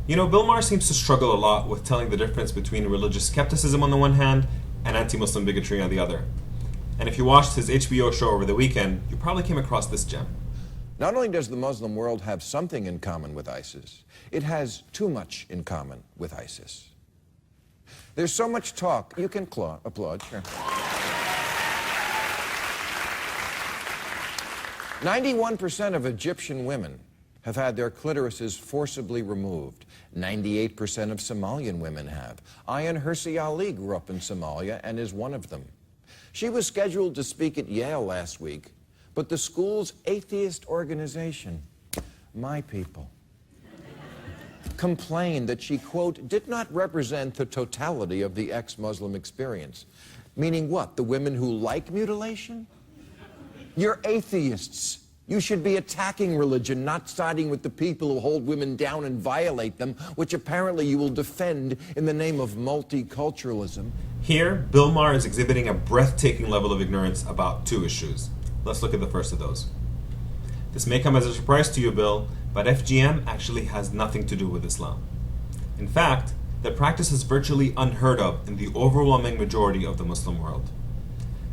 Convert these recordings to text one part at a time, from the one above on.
You know, Bill Maher seems to struggle a lot with telling the difference between religious skepticism on the one hand and anti-Muslim bigotry on the other. And if you watched his HBO show over the weekend, you probably came across this gem. Not only does the Muslim world have something in common with ISIS, it has too much in common with ISIS. There's so much talk. You can applaud, sure. 91% of Egyptian women have had their clitorises forcibly removed. 98% of Somalian women have. Ayaan Hirsi Ali grew up in Somalia and is one of them. She was scheduled to speak at Yale last week, but the school's atheist organization, My People, complained that she, quote, did not represent the totality of the ex-Muslim experience. Meaning what? The women who like mutilation? You're atheists. You should be attacking religion, not siding with the people who hold women down and violate them, which apparently you will defend in the name of multiculturalism. Here, Bill Maher is exhibiting a breathtaking level of ignorance about two issues. Let's look at the first of those. This may come as a surprise to you, Bill, but FGM actually has nothing to do with Islam. In fact, the practice is virtually unheard of in the overwhelming majority of the Muslim world.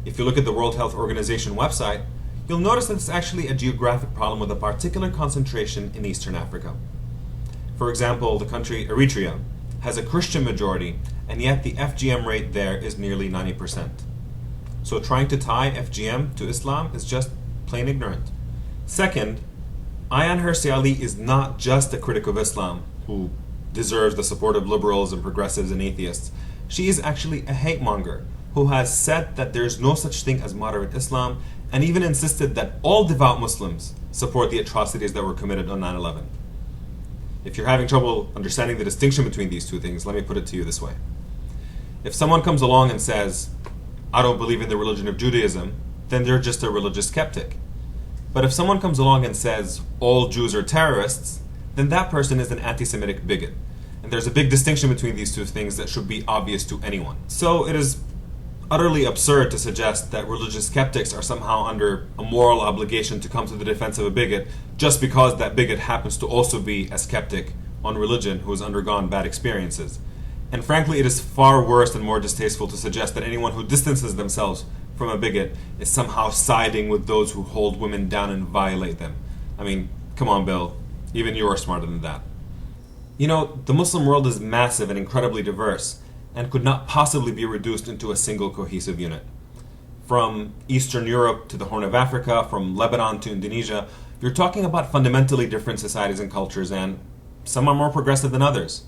If you look at the World Health Organization website, you'll notice that it's actually a geographic problem with a particular concentration in Eastern Africa. For example, the country Eritrea has a Christian majority, and yet the FGM rate there is nearly 90%. So trying to tie FGM to Islam is just plain ignorant. Second, Ayaan Hirsi Ali is not just a critic of Islam who deserves the support of liberals and progressives and atheists. She is actually a hate monger who has said that there's no such thing as moderate Islam, and even insisted that all devout Muslims support the atrocities that were committed on 9/11. If you're having trouble understanding the distinction between these two things, let me put it to you this way. If someone comes along and says, I don't believe in the religion of Judaism, then they're just a religious skeptic. But if someone comes along and says, all Jews are terrorists, then that person is an anti-Semitic bigot. And there's a big distinction between these two things that should be obvious to anyone. So it is utterly absurd to suggest that religious skeptics are somehow under a moral obligation to come to the defense of a bigot just because that bigot happens to also be a skeptic on religion who has undergone bad experiences. And frankly, it is far worse and more distasteful to suggest that anyone who distances themselves from a bigot is somehow siding with those who hold women down and violate them. I mean, come on, Bill. Even you are smarter than that. You know, the Muslim world is massive and incredibly diverse, and could not possibly be reduced into a single cohesive unit. From Eastern Europe to the Horn of Africa, from Lebanon to Indonesia, you're talking about fundamentally different societies and cultures, and some are more progressive than others.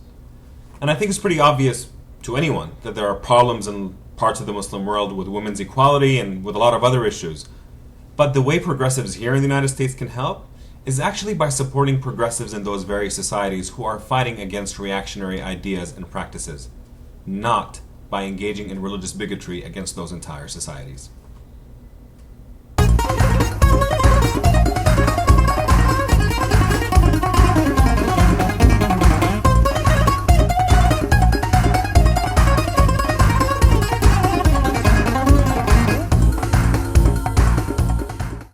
And I think it's pretty obvious to anyone that there are problems in parts of the Muslim world with women's equality and with a lot of other issues. But the way progressives here in the United States can help is actually by supporting progressives in those various societies who are fighting against reactionary ideas and practices, not by engaging in religious bigotry against those entire societies.